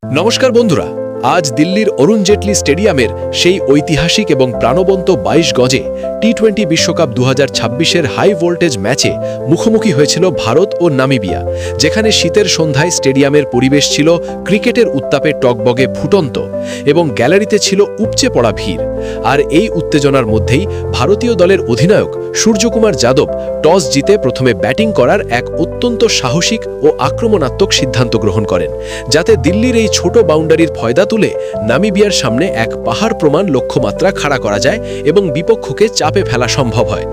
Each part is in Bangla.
নমস্কার বন্ধুরা, আজ দিল্লির অরুণ জেটলি স্টেডিয়ামের সেই ঐতিহাসিক এবং প্রাণবন্ত ২২ গজে টি-20 বিশ্বকাপ ২০২৬-এর হাই ভোল্টেজ ম্যাচে মুখোমুখি হয়েছিল ভারত ও নামিবিয়া, যেখানে শীতের সন্ধ্যায় স্টেডিয়ামের পরিবেশ ছিল ক্রিকেটের উত্তাপে টগবগে ফুটন্ত এবং গ্যালারিতে ছিল উপচে পড়া ভিড়। আর এই উত্তেজনার মধ্যেই ভারতীয় দলের অধিনায়ক সূর্যকুমার যাদব টস জিতে প্রথমে ব্যাটিং করার এক অত্যন্ত সাহসিক ও আক্রমণাত্মক সিদ্ধান্ত গ্রহণ করেন, যাতে দিল্লির এই ছোট বাউন্ডারির ফয়দা তুলে নামিবিয়ার সামনে এক পাহাড় প্রমাণ লক্ষ্যমাত্রা খাড়া করা যায় এবং বিপক্ষকে চাপে ফেলা সম্ভব হয়।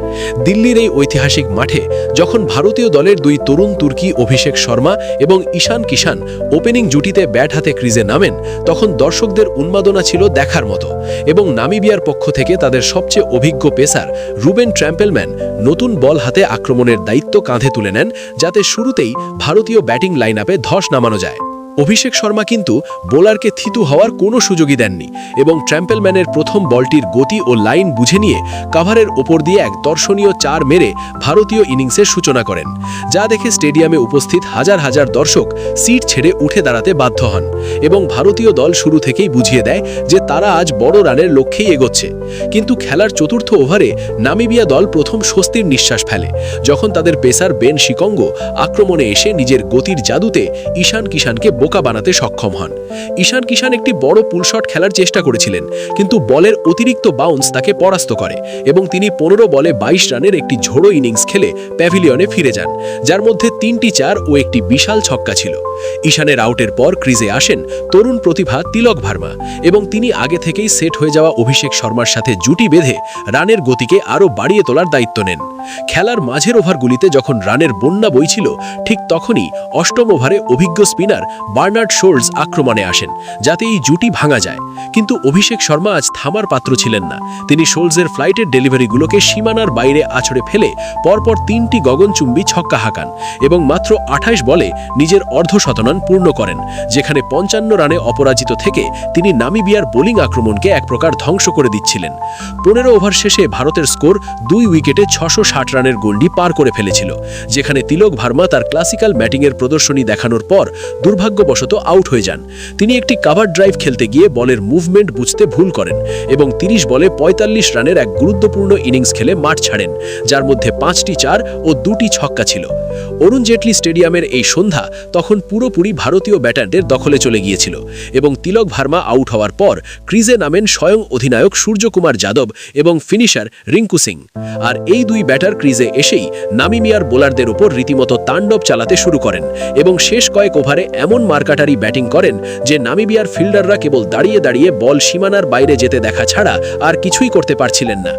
দিল্লির এই ঐতিহাসিক মাঠে যখন ভারতীয় দলের দুই তরুণ তুর্কি অভিষেক শর্মা এবং ঈশান কিষান ওপেনিং জুটিতে ব্যাট হাতে ক্রিজে নামেন, তখন দর্শকদের উন্মাদনা ছিল দেখার মতো এবং নামিবিয়ার পক্ষ থেকে তাদের সবচেয়ে অভিজ্ঞ পেসার রুবেন ট্র্যাম্পেলম্যান নতুন বল হাতে আক্রমণের দায়িত্ব কাঁধে তুলে নেন, যাতে শুরুতেই ভারতীয় ব্যাটিং লাইনআপে ধস নামানো যায়। অভিষেক শর্মা কিন্তু বোলারকে থিতু হওয়ার কোনো সুযোগই দেননি এবং ট্র্যাম্পেলম্যানের প্রথম বলটির গতি ও লাইন বুঝে নিয়ে কাভারের ওপর দিয়ে এক দর্শনীয় ৪ মেরে ভারতীয় ইনিংসের সূচনা করেন, যা দেখে স্টেডিয়ামে উপস্থিত হাজার হাজার দর্শক সিট ছেড়ে উঠে দাঁড়াতে বাধ্য হন এবং ভারতীয় দল শুরু থেকেই বুঝিয়ে দেয় যে তারা আজ বড় রানের লক্ষ্যেই এগোচ্ছে। কিন্তু খেলার চতুর্থ ওভারে নামিবিয়া দল প্রথম স্বস্তির নিঃশ্বাস ফেলে, যখন তাদের পেসার বেন শিকঙ্গ আক্রমণে এসে নিজের গতির জাদুতে ঈশান কিষানকে বোকা বানাতে সক্ষম হন। ঈশান কিষান একটি বড় পুলশট খেলার চেষ্টা করেছিলেন, কিন্তু বলের অতিরিক্ত বাউন্স তাকে পরাস্ত করে এবং তিনি ১৫ বলে ২২ রানের একটি ঝোড়ো ইনিংস খেলে প্যাভিলিয়নে ফিরে যান, যার মধ্যে ৩টি ৪ ও একটি বিশাল ছক্কা ছিল। ঈশানের আউটের পর ক্রিজে আসেন তরুণ প্রতিভা তিলক ভার্মা এবং তিনি আগে থেকেই সেট হয়ে যাওয়া অভিষেক শর্মার সাথে জুটি বেঁধে রানের গতিকে আরও বাড়িয়ে তোলার দায়িত্ব নেন। খেলার মাঝের ওভারগুলিতে যখন রানের বন্যা বইছিল, ঠিক তখনই অষ্টম ওভারে অভিজ্ঞ স্পিনার বার্নার্ড শোল্টস আক্রমণে আসেন, যাতে এই জুটি ভাঙা যায়। কিন্তু অভিষেক শর্মা আজ থামার পাত্র ছিলেন না। তিনি শোল্টসের ফ্লাইটের ডেলিভারিগুলোকে সীমানার বাইরে আছড়ে ফেলে পরপর ৩টি গগনচুম্বী ছক্কা হাঁকান এবং মাত্র ২৮ বলে নিজের অর্ধশতরান পূর্ণ করেন, যেখানে ৫৫ রানে অপরাজিত থেকে তিনি নামিবিয়ার বোলিং আক্রমণকে এক প্রকার ধ্বংস করে দিচ্ছিলেন। ১৫ ওভার শেষে ভারতের স্কোর ২ উইকেটে ৬৬০ রানের গণ্ডি পার করে ফেলেছিল, যেখানে তিলক ভার্মা তার ক্লাসিক্যাল ব্যাটিংয়ের প্রদর্শনী দেখানোর পর দুর্ভাগ্যবশত আউট হয়ে যান। তিনি একটি কাভার ড্রাইভ খেলতে গিয়ে বলের মুভমেন্ট বুঝতে ভুল করেন এবং ৩০ বলে ৪৫ রানের এক গুরুত্বপূর্ণ ইনিংস খেলে মাঠ ছাড়েন, যার মধ্যে ৫টি ৪ ও ২টি ছক্কা ছিল। অরুণ জেটলি স্টেডিয়ামের এই সন্ধ্যা তখন পুরোপুরি ভারতীয় ব্যাটারদের দখলে চলে গিয়েছিল এবং তিলক ভার্মা আউট হওয়ার পর ক্রিজে নামেন স্বয়ং অধিনায়ক সূর্যকুমার যাদব এবং ফিনিশার রিঙ্কু সিং। আর এই দুই ব্যাটার ক্রিজে এসেই নামিবিয়ার বোলারদের উপর রীতিমতো তাণ্ডব চালাতে শুরু করেন এবং শেষ কয়েক ওভারে এমন মারকাটারি ব্যাটিং করেন যে নামিবিয়ার ফিল্ডাররা কেবল দাঁড়িয়ে দাঁড়িয়ে বল সীমানার বাইরে যেতে দেখা ছাড়া আর কিছুই করতে পারছিলেন না।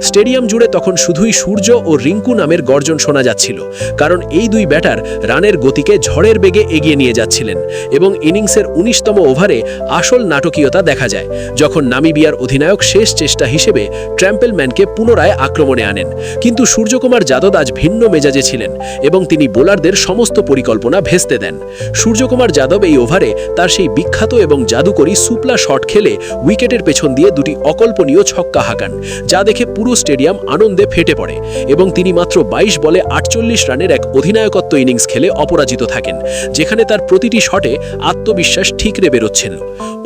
স্টেডিয়াম জুড়ে তখন শুধুই সূর্য ও রিঙ্কু নামের গর্জন শোনা যাচ্ছিল, কারণ এই দুই ব্যাটার রানের গতিকে ঝড়ের বেগে এগিয়ে নিয়ে যাচ্ছিলেন এবং ইনিংসের ১৯তম ওভারে আসল নাটকীয়তা দেখা যায়, যখন নামিবিয়ার অধিনায়ক শেষ চেষ্টা হিসেবে ট্র্যাম্পেলম্যানকে পুনরায় আক্রমণে আনেন। কিন্তু সূর্যকুমার যাদব আজ ভিন্ন মেজাজে ছিলেন এবং তিনি বোলারদের সমস্ত পরিকল্পনা ভেস্তে দেন। সূর্যকুমার যাদব এই ওভারে তার সেই বিখ্যাত এবং জাদুকরী সুপলা শট খেলে উইকেটের পেছন দিয়ে দুটি অকল্পনীয় ছক্কা হাঁকান, যা দেখে পুরো স্টেডিয়াম আনন্দে ফেটে পড়ে এবং তিনি মাত্র ২২ বলে ৪৮ রানের এক অধিনায়কত্ব ইনিংস খেলে অপরাজিত থাকেন, যেখানে তার প্রতিটি শটে আত্মবিশ্বাস ঠিকরে বেরোচ্ছিল।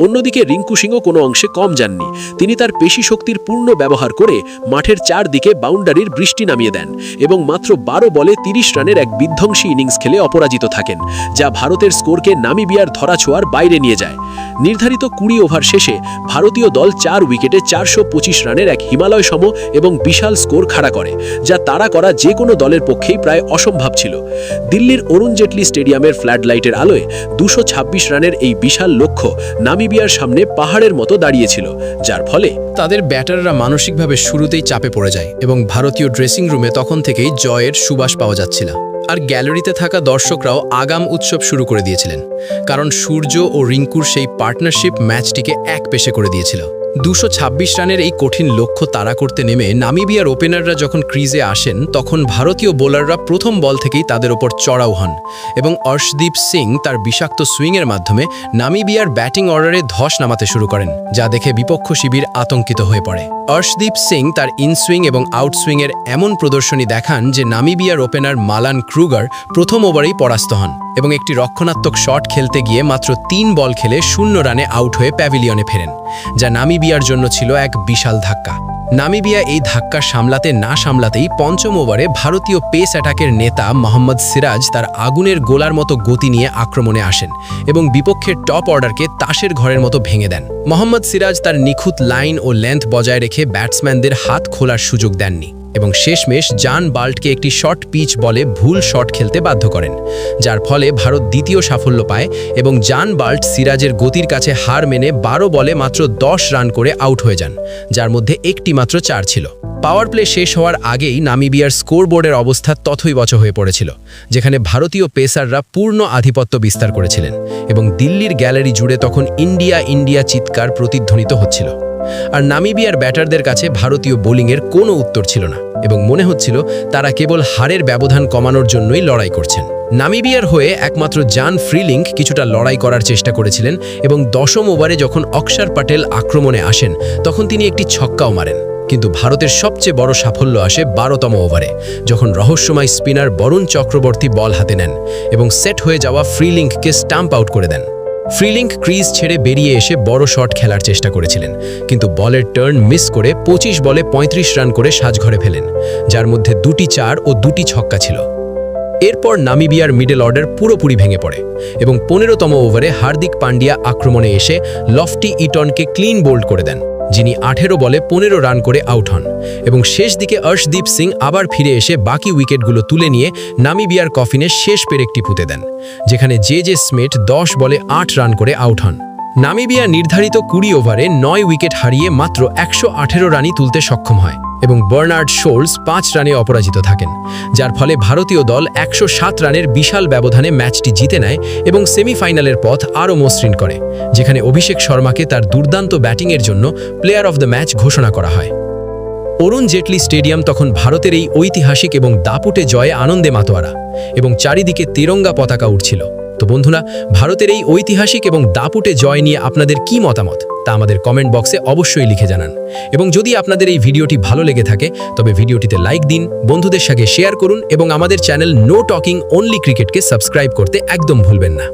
অন্যদিকে রিঙ্কু সিংও কোনো অংশে কম যাননি। তিনি তার পেশি শক্তির পূর্ণ ব্যবহার করে মাঠের চারদিকে বাউন্ডারির বৃষ্টি নামিয়ে দেন এবং মাত্র ১২ বলে ৩০ রানের এক বিধ্বংসী ইনিংস খেলে অপরাজিত থাকেন, যা ভারতের স্কোরকে নামিবিয়ার ধরাছোঁয়ার বাইরে নিয়ে যায়। নির্ধারিত ২০ ওভার শেষে ভারতীয় দল ৪ উইকেটে ৪২৫ রানের এক হিমালয় সম এবং বিশাল স্কোর খাড়া করে, যা তাড়া করা যে কোনো দলের পক্ষেই প্রায় অসম্ভব ছিল। দিল্লির অরুণ জেটলি স্টেডিয়ামের ফ্ল্যাড লাইটের আলোয় ২২৬ রানের এই বিশাল লক্ষ্য নামিবিয়ার সামনে পাহাড়ের মতো দাঁড়িয়েছিল, যার ফলে তাদের ব্যাটাররা মানসিকভাবে শুরুতেই চাপে পড়ে যায় এবং ভারতীয় ড্রেসিং রুমে তখন থেকেই জয়ের সুবাস পাওয়া যাচ্ছিল। আর গ্যালারিতে থাকা দর্শকরাও আগাম উৎসব শুরু করে দিয়েছিলেন, কারণ সূর্য ও রিঙ্কুর সেই পার্টনারশিপ ম্যাচটিকে এক পেশে করে দিয়েছিল। ২২৬ রানের এই কঠিন লক্ষ্য তাড়া করতে নেমে নামিবিয়ার ওপেনাররা যখন ক্রিজে আসেন, তখন ভারতীয় বোলাররা প্রথম বল থেকেই তাদের ওপর চড়াও হন এবং অর্শদীপ সিং তার বিষাক্ত সুইংয়ের মাধ্যমে নামিবিয়ার ব্যাটিং অর্ডারে ধস নামাতে শুরু করেন, যা দেখে বিপক্ষ শিবির আতঙ্কিত হয়ে পড়ে। অর্শদীপ সিং তার ইনসুইং এবং আউটসুইংয়ের এমন প্রদর্শনী দেখান যে নামিবিয়ার ওপেনার মালান ক্রুগার প্রথম ওভারেই পরাস্ত হন এবং একটি রক্ষণাত্মক শট খেলতে গিয়ে মাত্র 3 বল খেলে 0 রানে আউট হয়ে প্যাভিলিয়নে ফেরেন, যা নামিবিয়ার জন্য ছিল এক বিশাল ধাক্কা। নামিবিয়া এই ধাক্কা সামলাতে না সামলাতেই পঞ্চম ওভারে ভারতীয় পেস অ্যাটাকের নেতা মোহাম্মদ সিরাজ তার আগুনের গোলার মতো গতি নিয়ে আক্রমণে আসেন এবং বিপক্ষের টপ অর্ডারকে তাসের ঘরের মতো ভেঙে দেন। মোহাম্মদ সিরাজ তার নিখুঁত লাইন ও লেন্থ বজায় রেখে ব্যাটসম্যানদের হাত খোলার সুযোগ দেননি এবং শেষমেশ জন বাল্টকে একটি শর্ট পিচ বলে ভুল শট খেলতে বাধ্য করেন, যার ফলে ভারত দ্বিতীয় সাফল্য পায় এবং জন বাল্ট সিরাজের গতির কাছে হার মেনে 12 বলে মাত্র 10 রান করে আউট হয়ে যান, যার মধ্যে একটি মাত্র 4 ছিল। পাওয়ার প্লে শেষ হওয়ার আগেই নামিবিয়ার স্কোরবোর্ডের অবস্থা তথৈবচ হয়ে পড়েছিল, যেখানে ভারতীয় পেসাররা পূর্ণ আধিপত্য বিস্তার করেছিলেন এবং দিল্লির গ্যালারি জুড়ে তখন ইন্ডিয়া ইন্ডিয়া চিৎকার প্রতিধ্বনিত হচ্ছিল। আর নামিবিয়ার ব্যাটারদের কাছে ভারতীয় বোলিংয়ের কোনো উত্তর ছিল না এবং মনে হচ্ছিল তারা কেবল হারের ব্যবধান কমানোর জন্যই লড়াই করছেন। নামিবিয়ার হয়ে একমাত্র জন ফ্রিলিংক কিছুটা লড়াই করার চেষ্টা করেছিলেন এবং 10ম ওভারে যখন অক্ষর প্যাটেল আক্রমণে আসেন তখন তিনি একটি ছক্কাও মারেন। কিন্তু ভারতের সবচেয়ে বড় সাফল্য আসে 12তম ওভারে, যখন রহস্যময় স্পিনার বরুণ চক্রবর্তী বল হাতে নেন এবং সেট হয়ে যাওয়া ফ্রিলিংককে স্টাম্প আউট করে দেন। ফ্রিলিংক ক্রিজ ছেড়ে বেরিয়ে এসে বড় শট খেলার চেষ্টা করেছিলেন, কিন্তু বলের টার্ন মিস করে 25 বলে 35 রান করে সাজঘরে ফেলেন, যার মধ্যে 2টি 4 ও 2টি ছক্কা ছিল। এরপর নামিবিয়ার মিডল অর্ডার পুরোপুরি ভেঙে পড়ে এবং 15তম ওভারে হার্দিক পান্ডিয়া আক্রমণে এসে লফটি ইটনকে ক্লিন বোল্ড করে দেন, যিনি 18 বলে 15 রান করে আউট হন এবং শেষ দিকে অর্শদীপ সিং আবার ফিরে এসে বাকি উইকেটগুলো তুলে নিয়ে নামিবিয়ার কফিনে শেষ পেরেকটি পুঁতে দেন, যেখানে জে স্মিথ 10 বলে 8 রান করে আউট হন। নামিবিয়া নির্ধারিত 20 ওভারে 9 উইকেট হারিয়ে মাত্র 118 রানই তুলতে সক্ষম হয় এবং বার্নার্ড শোলস 5 রানে অপরাজিত থাকেন, যার ফলে ভারতীয় দল 107 রানের বিশাল ব্যবধানে ম্যাচটি জিতে নেয় এবং সেমিফাইনালের পথ আরও মসৃণ করে, যেখানে অভিষেক শর্মাকে তার দুর্দান্ত ব্যাটিংয়ের জন্য প্লেয়ার অফ দ্য ম্যাচ ঘোষণা করা হয়। অরুণ জেটলি স্টেডিয়াম তখন ভারতের এই ঐতিহাসিক এবং দাপুটে জয়ে আনন্দে মাতোয়ারা এবং চারিদিকে তিরঙ্গা পতাকা উঠছিল। তো বন্ধুরা, ভারতের এই ঐতিহাসিক এবং দাপুটে জয় নিয়ে আপনাদের কি মতামত তা আমাদের কমেন্ট বক্সে অবশ্যই লিখে জানান এবং যদি আপনাদের এই ভিডিওটি ভালো লেগে থাকে তবে ভিডিওটিতে লাইক দিন, বন্ধুদের সাথে শেয়ার করুন এবং আমাদের চ্যানেল নো টকিং অনলি ক্রিকেটকে সাবস্ক্রাইব করতে একদম ভুলবেন না।